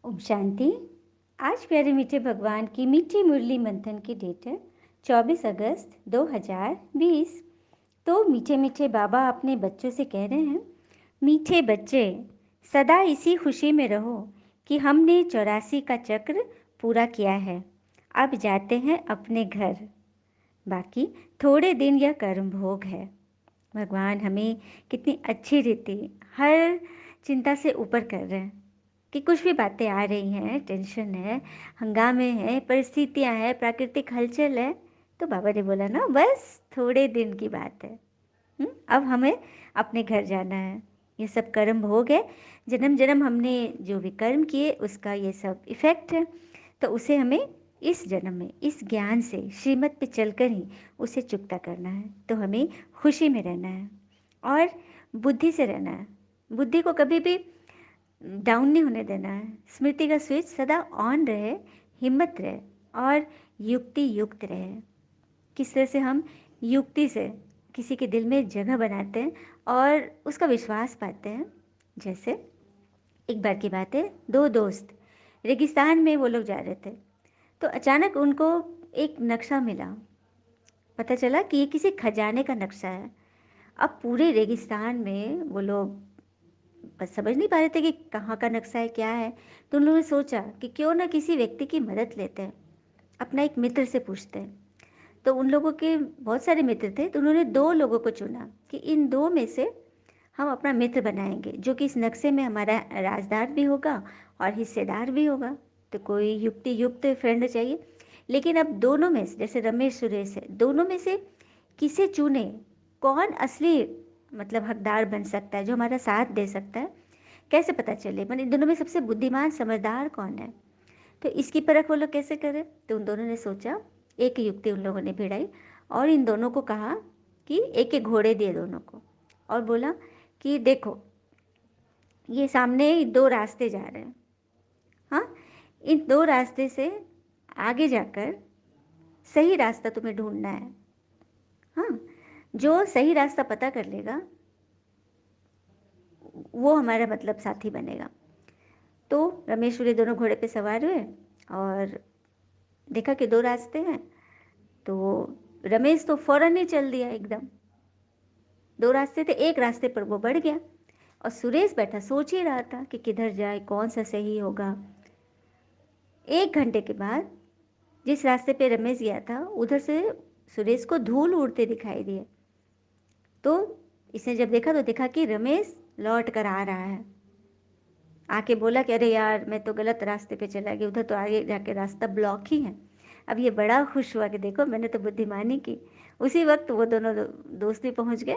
ओम शांति। आज प्यारे मीठे भगवान की मीठी मुरली मंथन की डेट है 24 अगस्त 2020। तो मीठे मीठे बाबा अपने बच्चों से कह रहे हैं, मीठे बच्चे सदा इसी खुशी में रहो कि हमने 84 का चक्र पूरा किया है। अब जाते हैं अपने घर, बाकी थोड़े दिन यह कर्म भोग है। भगवान हमें कितनी अच्छी रीति हर चिंता से ऊपर कर रहे हैं कि कुछ भी बातें आ रही हैं, टेंशन है, हंगामे हैं, परिस्थितियां हैं, प्राकृतिक हलचल है, तो बाबा ने बोला ना बस थोड़े दिन की बात है। अब हमें अपने घर जाना है। ये सब कर्म भोग है, जन्म जन्म हमने जो भी कर्म किए उसका ये सब इफेक्ट है। तो उसे हमें इस जन्म में इस ज्ञान से श्रीमत पे चलकर ही उसे चुकता करना है। तो हमें खुशी में रहना है और बुद्धि से रहना है। बुद्धि को कभी भी डाउन नहीं होने देना है। स्मृति का स्विच सदा ऑन रहे, हिम्मत रहे और युक्ति युक्त रहे। किस तरह से हम युक्ति से किसी के दिल में जगह बनाते हैं और उसका विश्वास पाते हैं। जैसे एक बार की बात है, दो दोस्त रेगिस्तान में वो लोग जा रहे थे, तो अचानक उनको एक नक्शा मिला। पता चला कि ये किसी खजाने का नक्शा है। अब पूरे रेगिस्तान में वो लोग बस समझ नहीं पा रहे थे कि कहाँ का नक्शा है, क्या है। तो उन लोगों ने सोचा कि क्यों ना किसी व्यक्ति की मदद लेते हैं, अपना एक मित्र से पूछते हैं। तो उन लोगों के बहुत सारे मित्र थे, तो उन्होंने दो लोगों को चुना कि इन दो में से हम अपना मित्र बनाएंगे, जो कि इस नक्शे में हमारा राजदार भी होगा और हिस्सेदार भी होगा। तो कोई युक्ति युक्त फ्रेंड चाहिए। लेकिन अब दोनों में से, जैसे रमेश सुरेश है, दोनों में से किसे चुने, कौन असली मतलब हकदार बन सकता है, जो हमारा साथ दे सकता है, कैसे पता चले मतलब इन दोनों में सबसे बुद्धिमान समझदार कौन है। तो इसकी परख वो लोग कैसे करें। तो उन दोनों ने सोचा, एक युक्ति उन लोगों ने भिड़ाई और इन दोनों को कहा कि एक एक घोड़े दिए दोनों को और बोला कि देखो ये सामने दो रास्ते जा रहे हैं। हाँ, इन दो रास्ते से आगे जाकर सही रास्ता तुम्हें ढूंढना है। हाँ, जो सही रास्ता पता कर लेगा वो हमारा मतलब साथी बनेगा। तो रमेश सूर्य दोनों घोड़े पे सवार हुए और देखा कि दो रास्ते हैं। तो रमेश तो फौरन ही चल दिया एकदम। दो रास्ते थे, एक रास्ते पर वो बढ़ गया और सुरेश बैठा सोच ही रहा था कि किधर जाए, कौन सा सही होगा। 1 घंटे के बाद जिस रास्ते पे रमेश गया था उधर से सुरेश को धूल उड़ते दिखाई दिए। तो इसने जब देखा तो देखा कि रमेश लौट कर आ रहा है। आके बोला कि अरे यार मैं तो गलत रास्ते पे चला गया, उधर तो आगे जाके रास्ता ब्लॉक ही है। अब ये बड़ा खुश हुआ कि देखो मैंने तो बुद्धिमानी की। उसी वक्त वो दोनों दोस्त भी पहुंच गए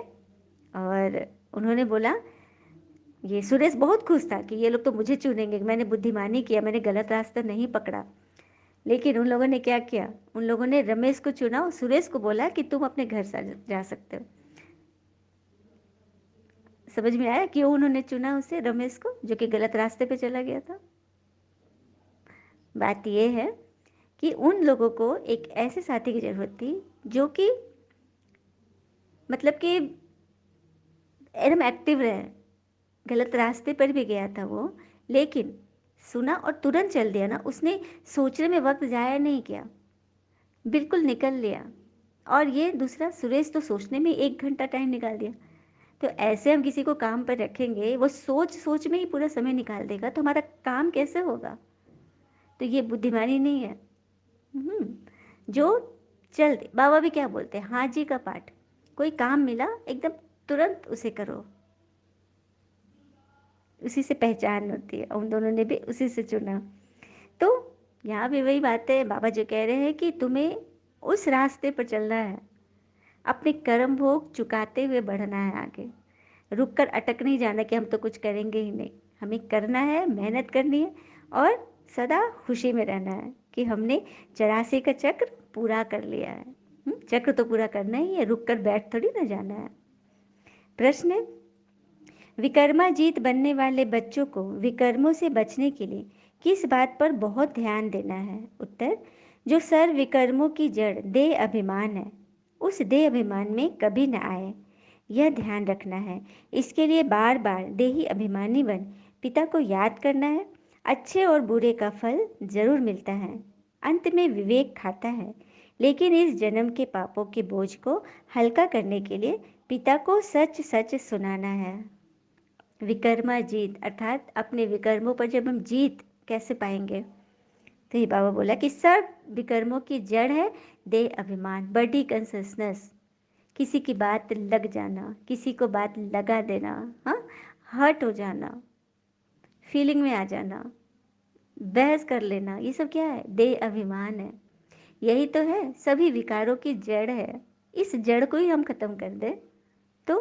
और उन्होंने बोला, ये सुरेश बहुत खुश था कि ये लोग तो मुझे चुनेंगे, मैंने बुद्धिमानी किया, मैंने गलत रास्ता नहीं पकड़ा। लेकिन उन लोगों ने क्या किया, उन लोगों ने रमेश को चुना और सुरेश को बोला कि तुम अपने घर जा सकते हो। समझ में आया क्यों उन्होंने चुना उसे, रमेश को, जो कि गलत रास्ते पे चला गया था। बात यह है कि उन लोगों को एक ऐसे साथी की जरूरत थी जो कि मतलब कि एकदम एक्टिव रहे। गलत रास्ते पर भी गया था वो, लेकिन सुना और तुरंत चल दिया ना, उसने सोचने में वक्त जाया नहीं किया, बिल्कुल निकल लिया। और ये दूसरा सुरेश तो सोचने में 1 घंटा टाइम निकाल दिया। तो ऐसे हम किसी को काम पर रखेंगे, वो सोच सोच में ही पूरा समय निकाल देगा, तो हमारा काम कैसे होगा। तो ये बुद्धिमानी नहीं है। जो चल दे, बाबा भी क्या बोलते हैं, हाँ जी का पाठ। कोई काम मिला एकदम तुरंत उसे करो, उसी से पहचान होती है। उन दोनों ने भी उसी से चुना। तो यहाँ भी वही बात है, बाबा जो कह रहे हैं कि तुम्हें उस रास्ते पर चलना है, अपने कर्म भोग चुकाते हुए बढ़ना है आगे। रुक कर अटक नहीं जाना कि हम तो कुछ करेंगे ही नहीं। हमें करना है, मेहनत करनी है और सदा खुशी में रहना है कि हमने 84 का चक्र पूरा कर लिया है। चक्र तो पूरा करना ही है, रुक कर बैठ थोड़ी ना जाना है। प्रश्न, विकर्माजीत बनने वाले बच्चों को विकर्मों से बचने के लिए किस बात पर बहुत ध्यान देना है। उत्तर, जो सर्व विकर्मों की जड़ देह अभिमान है, उस देह अभिमान में कभी न आए, यह ध्यान रखना है। इसके लिए बार बार देही अभिमानी बन पिता को याद करना है अच्छे और बुरे का फल जरूर मिलता है, अंत में विवेक खाता है, लेकिन इस जन्म के पापों के बोझ को हल्का करने के लिए पिता को सच सच सुनाना है। विकर्मा जीत, अर्थात अपने विकर्मों पर जब हम जीत कैसे पाएंगे, तो ये बाबा बोला कि सब विकर्मों की जड़ है देह अभिमान, बॉडी कंसियसनेस, किसी की बात लग जाना, किसी को बात लगा देना, हाँ, हर्ट हो जाना, फीलिंग में आ जाना, बहस कर लेना, ये सब क्या है? देह अभिमान है। यही तो है सभी विकारों की जड़ है। इस जड़ को ही हम खत्म कर दें तो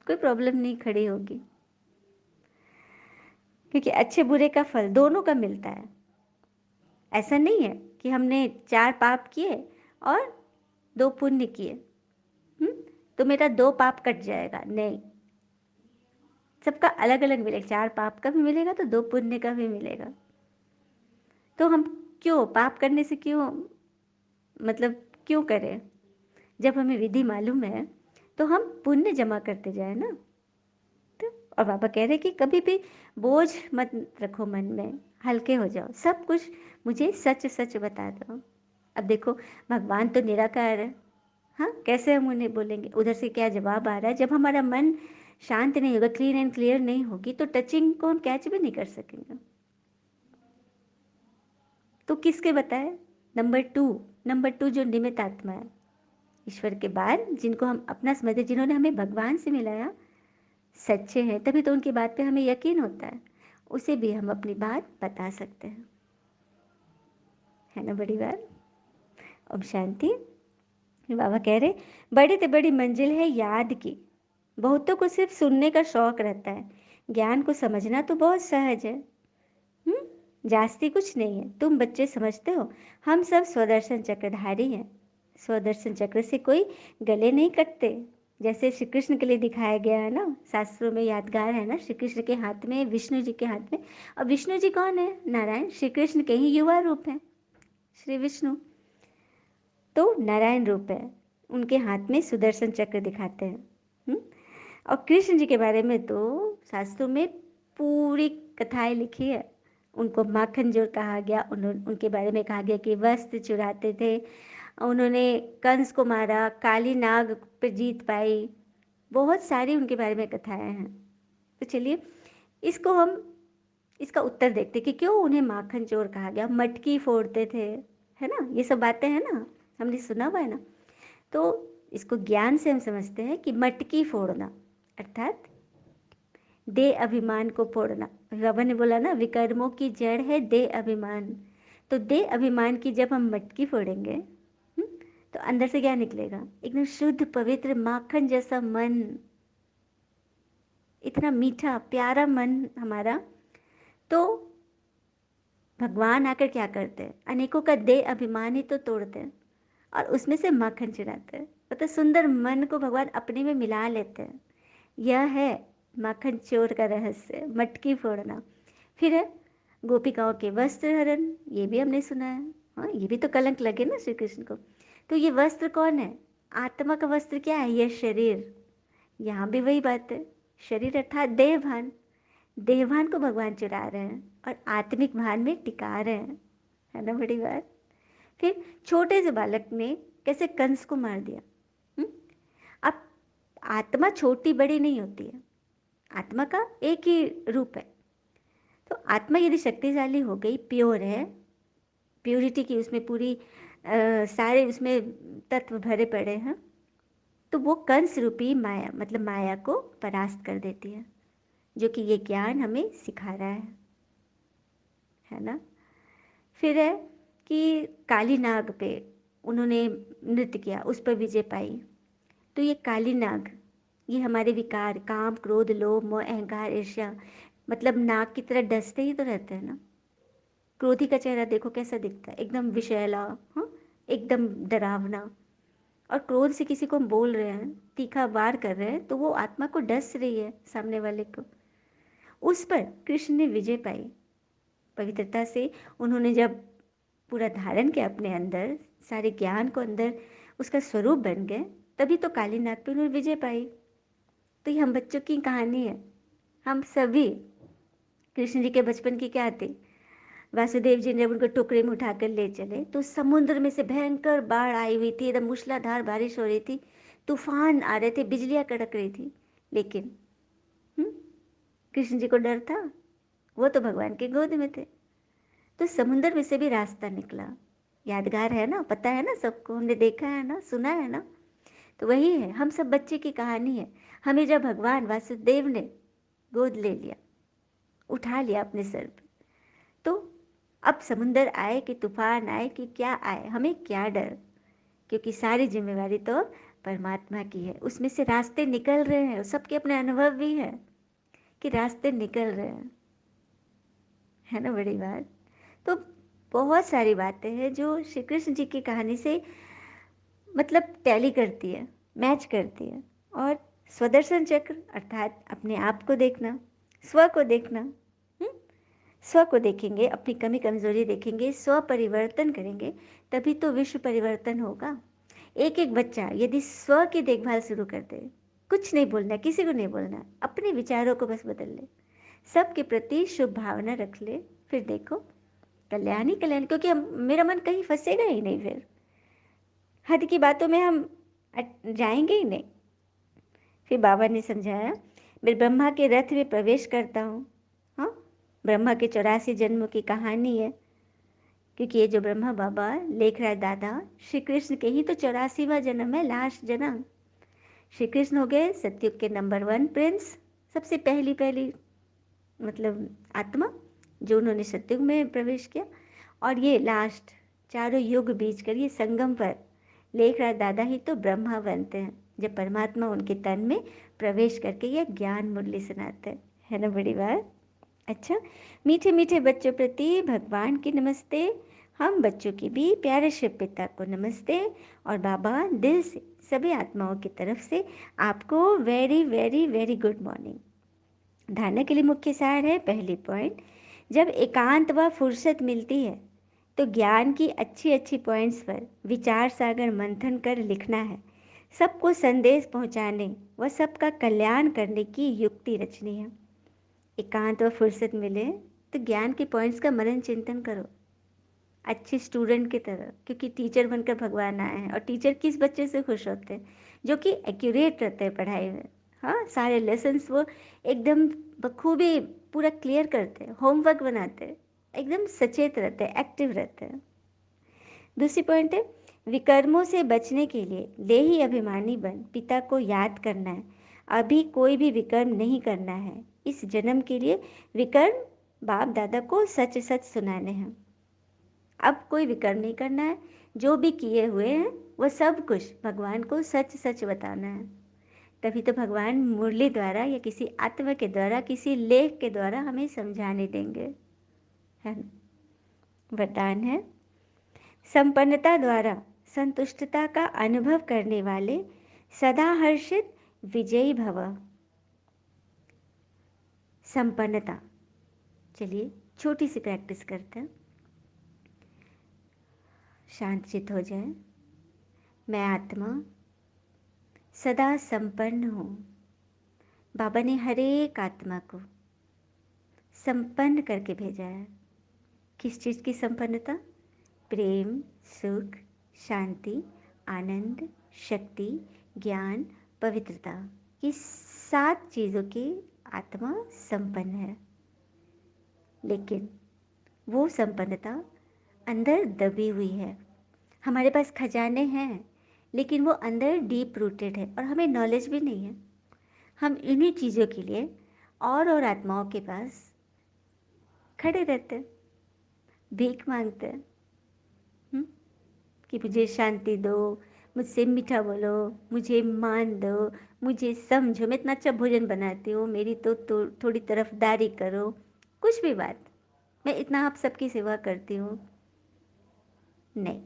कोई प्रॉब्लम नहीं खड़ी होगी, क्योंकि अच्छे बुरे का फल दोनों का मिलता है। ऐसा नहीं है कि हमने 4 पाप किए और 2 पुण्य किए, तो मेरा 2 पाप कट जाएगा, नहीं, सबका अलग अलग मिलेगा। 4 पाप का भी मिलेगा तो 2 पुण्य का भी मिलेगा। तो हम क्यों पाप करने से क्यों, मतलब क्यों करें? जब हमें विधि मालूम है तो हम पुण्य जमा करते जाए ना। तो और बाबा कह रहे कि कभी भी बोझ मत रखो मन में, हल्के हो जाओ, सब कुछ मुझे सच सच बता दो। अब देखो, भगवान तो निराकार है, हाँ, कैसे हम उन्हें बोलेंगे? उधर से क्या जवाब आ रहा है? जब हमारा मन शांत नहीं होगा, क्लीन एंड क्लियर नहीं होगी, तो टचिंग को हम कैच भी नहीं कर सकेंगे। तो किसके बताए? नंबर 2 जो निमित्त आत्मा है, ईश्वर के बाद जिनको हम अपना समझते, जिन्होंने हमें भगवान से मिलाया, सच्चे हैं, तभी तो उनकी बात पे हमें यकीन होता है, उसे भी हम अपनी बात बता सकते हैं, है ना? बड़ी बात। ओम शांति। बाबा कह रहे बड़ी से बड़ी मंजिल है याद की, बहुतों को सिर्फ सुनने का शौक रहता है, ज्ञान को समझना तो बहुत सहज है। जास्ती कुछ नहीं है, तुम बच्चे समझते हो, हम सब स्वदर्शन चक्रधारी हैं। स्वदर्शन चक्र से कोई गले नहीं कटते, जैसे श्री कृष्ण के लिए दिखाया गया है ना, शास्त्रों में यादगार है ना, श्री कृष्ण के हाथ में, विष्णु जी के हाथ में। और विष्णु जी कौन है? नारायण, श्री कृष्ण के ही युवा रूप हैं, श्री विष्णु तो नारायण रूप है, उनके हाथ में सुदर्शन चक्र दिखाते हैं। और कृष्ण जी के बारे में तो शास्त्रों में पूरी कथाएं लिखी है। उनको माखन जोर कहा गया, उनके बारे में कहा गया कि वस्त्र चुराते थे, उन्होंने कंस को मारा, काली नाग पर जीत पाई, बहुत सारी उनके बारे में कथाएं हैं। तो चलिए इसको हम, इसका उत्तर देखते कि क्यों उन्हें माखन चोर कहा गया। मटकी फोड़ते थे, है ना, ये सब बातें हैं ना, हमने सुना हुआ है ना। तो इसको ज्ञान से हम समझते हैं कि मटकी फोड़ना अर्थात दे अभिमान को फोड़ना। बाबा ने बोला ना, विकर्मों की जड़ है दे अभिमान, तो दे अभिमान की जब हम मटकी फोड़ेंगे, तो अंदर से क्या निकलेगा? एकदम शुद्ध पवित्र माखन जैसा मन, इतना मीठा प्यारा मन हमारा। तो भगवान आकर क्या करते हैं? अनेकों का दे अभिमान ही तो तोड़ते हैं और उसमें से माखन चुराते हैं। तो सुंदर मन को भगवान अपने में मिला लेते हैं। यह है माखन चोर का रहस्य, मटकी फोड़ना। फिर है गोपिकाओं के वस्त्र हरण, ये भी हमने सुना है। हाँ, ये भी तो कलंक लगे ना श्री कृष्ण को। तो ये वस्त्र कौन है? आत्मा का वस्त्र क्या है? यह शरीर। यहाँ भी वही बात है, शरीर अर्थात देहभान। देहभान को भगवान चुरा रहे हैं और आत्मिक भान में टिका रहे हैं, है ना? बड़ी बात। फिर छोटे से बालक ने कैसे कंस को मार दिया। अब आत्मा छोटी बड़ी नहीं होती है, आत्मा का एक ही रूप है। तो आत्मा यदि शक्तिशाली हो गई, प्योर है, प्योरिटी की उसमें पूरी सारे उसमें तत्व भरे पड़े हैं, तो वो कंस रूपी माया, मतलब माया को परास्त कर देती है, जो कि ये ज्ञान हमें सिखा रहा है ना? फिर है कि काली नाग पे उन्होंने नृत्य किया, उस पर विजय पाई। तो ये काली नाग, ये हमारे विकार, काम, क्रोध, लोभ, मोह, अहंकार, ईर्ष्या, मतलब नाग की तरह डसते ही तो रहते हैं ना। क्रोधी का चेहरा देखो कैसा दिखता है, एकदम विषैला, हाँ, एकदम डरावना। और क्रोध से किसी को हम बोल रहे हैं, तीखा वार कर रहे हैं, तो वो आत्मा को डस रही है सामने वाले को। उस पर कृष्ण ने विजय पाई पवित्रता से। उन्होंने जब पूरा धारण किया अपने अंदर, सारे ज्ञान को अंदर उसका स्वरूप बन गए, तभी तो काली नाग पे उन्होंने विजय पाई। तो ये हम बच्चों की कहानी है, हम सभी कृष्ण जी के बचपन की क्या थी? वासुदेव जी ने उनको टोकरे में उठाकर ले चले तो समुद्र में से भयंकर बाढ़ आई हुई थी, एकदम मूसलाधार बारिश हो रही थी, तूफान आ रहे थे, बिजलियां कड़क रही थी। लेकिन हम्म, कृष्ण जी को डर था, वो तो भगवान के गोद में थे। तो समुद्र में से भी रास्ता निकला। यादगार है ना, पता है ना सबको, हमने देखा है ना, सुना है ना। तो वही है, हम सब बच्चे की कहानी है। हमें जब भगवान वासुदेव ने गोद ले लिया, उठा लिया अपने सर पे, तो अब समुंदर आए कि तूफान आए कि क्या आए, हमें क्या डर, क्योंकि सारी जिम्मेवारी तो परमात्मा की है। उसमें से रास्ते निकल रहे हैं, सबके अपने अनुभव भी है कि रास्ते निकल रहे हैं, है ना बड़ी बात। तो बहुत सारी बातें हैं जो श्री कृष्ण जी की कहानी से मतलब टैली करती है, मैच करती है। और स्वदर्शन चक्र अर्थात अपने आप को देखना, स्व को देखना, स्व को देखेंगे, अपनी कमी कमजोरी देखेंगे, स्व परिवर्तन करेंगे, तभी तो विश्व परिवर्तन होगा। एक एक बच्चा यदि स्व की देखभाल शुरू कर दे, कुछ नहीं बोलना, किसी को नहीं बोलना, अपने विचारों को बस बदल ले, सबके प्रति शुभ भावना रख ले, फिर देखो कल्याण ही कल्याण। क्योंकि हम, मेरा मन कहीं फंसेगा ही नहीं, फिर हद की बातों में हम जाएंगे ही नहीं। फिर बाबा ने समझाया, मैं ब्रह्मा के रथ में प्रवेश करता हूँ। हाँ, ब्रह्मा के 84 जन्मों की कहानी है, क्योंकि ये जो ब्रह्मा बाबा लेखराज दादा श्री कृष्ण के ही तो 84वां जन्म है, लास्ट जन्म। श्री कृष्ण हो गए सतयुग के नंबर 1 प्रिंस, सबसे पहली पहली मतलब आत्मा जो उन्होंने सतयुग में प्रवेश किया। और ये लास्ट चारों युग बीच कर ये संगम पर लेखराज दादा ही तो ब्रह्मा बनते हैं, जब परमात्मा उनके तन में प्रवेश करके यह ज्ञान मुरली सुनाते हैं, है ना बड़ी बात। अच्छा, मीठे मीठे बच्चों प्रति भगवान की नमस्ते। हम बच्चों की भी प्यारे शिव पिता को नमस्ते। और बाबा दिल से सभी आत्माओं की तरफ से आपको very very very good morning. धारणा के लिए मुख्य सार है, पहली पॉइंट, जब एकांत व फुर्सत मिलती है तो ज्ञान की अच्छी अच्छी पॉइंट्स पर विचार सागर मंथन कर लिखना है। सबको संदेश पहुंचाने व सबका कल्याण करने की युक्ति रचनी है। एकांत व फुर्सत मिले तो ज्ञान के पॉइंट्स का मनन चिंतन करो, अच्छे स्टूडेंट की तरह, क्योंकि टीचर बनकर भगवान आए हैं। और टीचर किस बच्चे से खुश होते हैं? जो कि एक्यूरेट रहते हैं पढ़ाई में। हाँ, सारे लेसन्स वो एकदम बखूबी पूरा क्लियर करते हैं, होमवर्क बनाते हैं, एकदम सचेत रहते हैं, एक्टिव रहते हैं। दूसरी पॉइंट है, विकर्मों से बचने के लिए देही अभिमानी बन पिता को याद करना है। अभी कोई भी विकर्म नहीं करना है। इस जन्म के लिए विकर्म बाप दादा को सच सच सुनाने हैं। अब कोई विकर्म नहीं करना है, जो भी किए हुए हैं वो सब कुछ भगवान को सच सच बताना है। तभी तो भगवान मुरली द्वारा या किसी आत्मा के द्वारा, किसी लेख के द्वारा हमें समझाने देंगे, है ना। वरदान है, संपन्नता द्वारा संतुष्टता का अनुभव करने वाले सदा हर्षित विजयी भव। संपन्नता, चलिए छोटी सी प्रैक्टिस करते हैं। शांत चित हो जाए। मैं आत्मा सदा संपन्न हूँ। बाबा ने हर एक आत्मा को संपन्न करके भेजा है। किस चीज़ की संपन्नता? प्रेम, सुख, शांति, आनंद, शक्ति, ज्ञान, पवित्रता, ये 7 चीज़ों की आत्मा संपन्न है। लेकिन वो संपन्नता अंदर दबी हुई है। हमारे पास खजाने हैं, लेकिन वो अंदर डीप रूटेड है और हमें नॉलेज भी नहीं है। हम इन्हीं चीज़ों के लिए और आत्माओं के पास खड़े रहते हैं, भीख मांगते हैं, कि मुझे शांति दो, मुझसे मीठा बोलो, मुझे मान दो, मुझे समझो, मैं इतना अच्छा भोजन बनाती हूँ, मेरी तो थोड़ी तरफदारी करो, कुछ भी बात, मैं इतना आप सबकी सेवा करती हूँ। नहीं,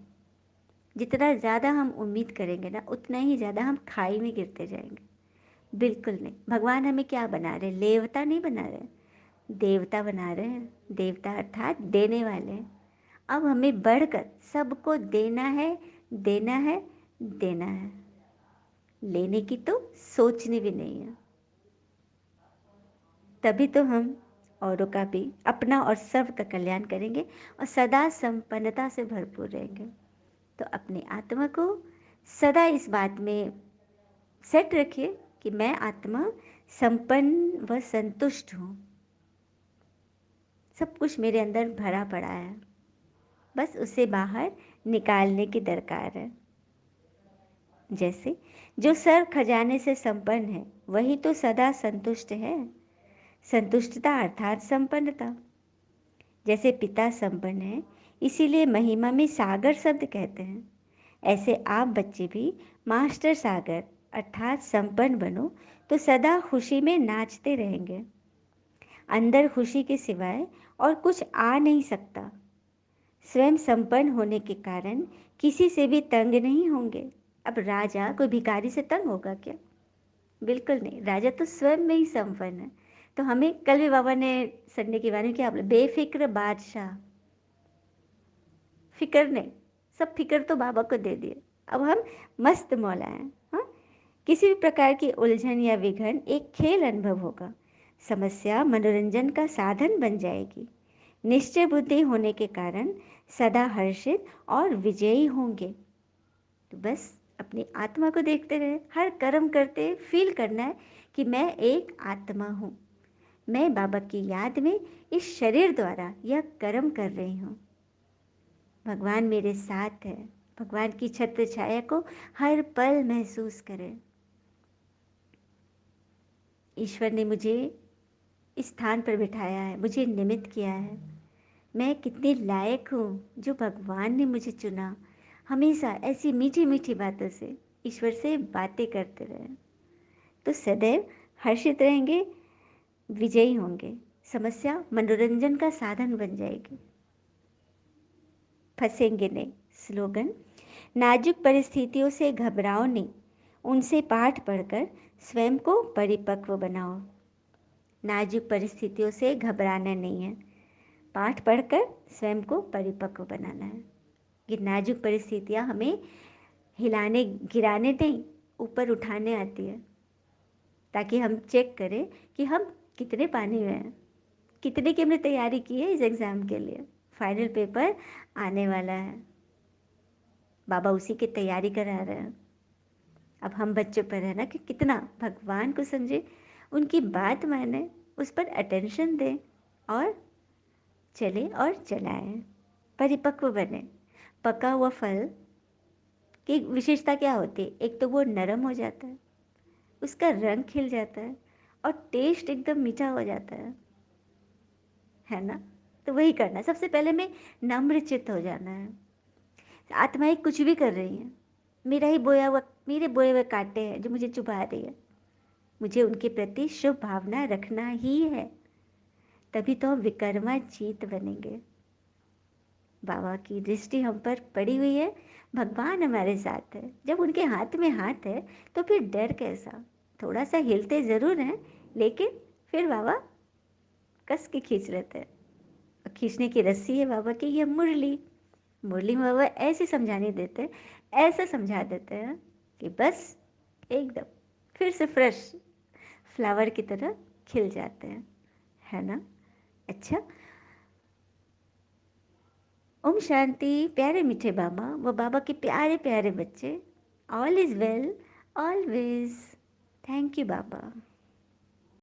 जितना ज़्यादा हम उम्मीद करेंगे ना, उतना ही ज़्यादा हम खाई में गिरते जाएंगे। बिल्कुल नहीं। भगवान हमें क्या बना रहे? लेवता नहीं बना रहे, देवता बना रहे हैं। देवता अर्थात देने वाले हैं। अब हमें बढ़कर सबको देना है, देना है, देना है। लेने की तो सोचनी भी नहीं है। तभी तो हम औरों का भी, अपना और सबका कल्याण करेंगे और सदा संपन्नता से भरपूर रहेंगे। तो अपनी आत्मा को सदा इस बात में सेट रखिए कि मैं आत्मा संपन्न व संतुष्ट हूँ, सब कुछ मेरे अंदर भरा पड़ा है, बस उसे बाहर निकालने की दरकार है। जैसे जो सर्व खजाने से संपन्न है वही तो सदा संतुष्ट है। संतुष्टता अर्थात संपन्नता। जैसे पिता संपन्न है इसीलिए महिमा में सागर शब्द कहते हैं, ऐसे आप बच्चे भी मास्टर सागर अर्थात संपन्न बनो तो सदा खुशी में नाचते रहेंगे। अंदर खुशी के सिवाय और कुछ आ नहीं सकता। स्वयं संपन्न होने के कारण किसी से भी तंग नहीं होंगे। अब राजा कोई भिखारी से तंग होगा क्या? बिल्कुल नहीं, राजा तो स्वयं में ही संपन्न है। तो हमें कल भी बाबा ने संडे के बारे में क्या बोला, बेफिक्र बादशाह, फिक्र नहीं, सब फिक्र तो बाबा को दे दिए, अब हम मस्त मौला हैं। हाँ, किसी भी प्रकार की उलझन या विघन एक खेल अनुभव होगा, समस्या मनोरंजन का साधन बन जाएगी। निश्चय बुद्धि होने के कारण सदा हर्षित और विजयी होंगे। तो बस अपनी आत्मा को देखते रहे, हर कर्म करते फील करना है कि मैं एक आत्मा हूँ, मैं बाबा की याद में इस शरीर द्वारा यह कर्म कर रही हूँ। भगवान मेरे साथ है, भगवान की छत्र छाया को हर पल महसूस करें। ईश्वर ने मुझे इस स्थान पर बिठाया है, मुझे निमित्त किया है, मैं कितनी लायक हूँ जो भगवान ने मुझे चुना। हमेशा ऐसी मीठी मीठी बातों से ईश्वर से बातें करते रहें तो सदैव हर्षित रहेंगे, विजयी होंगे। समस्या मनोरंजन का साधन बन जाएगी, फंसेंगे नहीं। स्लोगन, नाजुक परिस्थितियों से घबराओ नहीं, उनसे पाठ पढ़कर स्वयं को परिपक्व बनाओ। नाजुक परिस्थितियों से घबराना नहीं है, पाठ पढ़कर स्वयं को परिपक्व बनाना है। ये नाजुक परिस्थितियाँ हमें हिलाने गिराने नहीं, ऊपर उठाने आती है, ताकि हम चेक करें कि हम कितने पानी में हैं, कितने की हमने तैयारी की है इस एग्ज़ाम के लिए। फाइनल पेपर आने वाला है, बाबा उसी की तैयारी करा रहे हैं। अब हम बच्चों पर है ना कि कितना भगवान को समझे, उनकी बात माने, उस पर अटेंशन दें और चले और चलाएं, परिपक्व बने। पका हुआ फल की विशेषता क्या होती है? एक तो वो नरम हो जाता है, उसका रंग खिल जाता है और टेस्ट एकदम मीठा हो जाता है ना? तो वही करना है, सबसे पहले में नम्र चित्त हो जाना है। आत्माएं कुछ भी कर रही हैं, मेरा ही बोया हुआ, मेरे बोए हुए कांटे हैं जो मुझे चुभा रही है, मुझे उनके प्रति शुभ भावना रखना ही है, तभी तो हम विकर्मा जीत बनेंगे। बाबा की दृष्टि हम पर पड़ी हुई है, भगवान हमारे साथ है। जब उनके हाथ में हाथ है तो फिर डर कैसा? थोड़ा सा हिलते ज़रूर हैं लेकिन फिर बाबा कस के खींच लेते हैं। खींचने की रस्सी है बाबा की, ये मुरली, मुरली में बाबा ऐसे समझाने देते हैं, ऐसा समझा देते हैं कि बस एकदम फिर से फ्रेश फ्लावर की तरह खिल जाते हैं, है ना? अच्छा, ओम शांति। प्यारे मीठे बाबा वो बाबा के प्यारे प्यारे बच्चे, all is well always. Thank you Baba.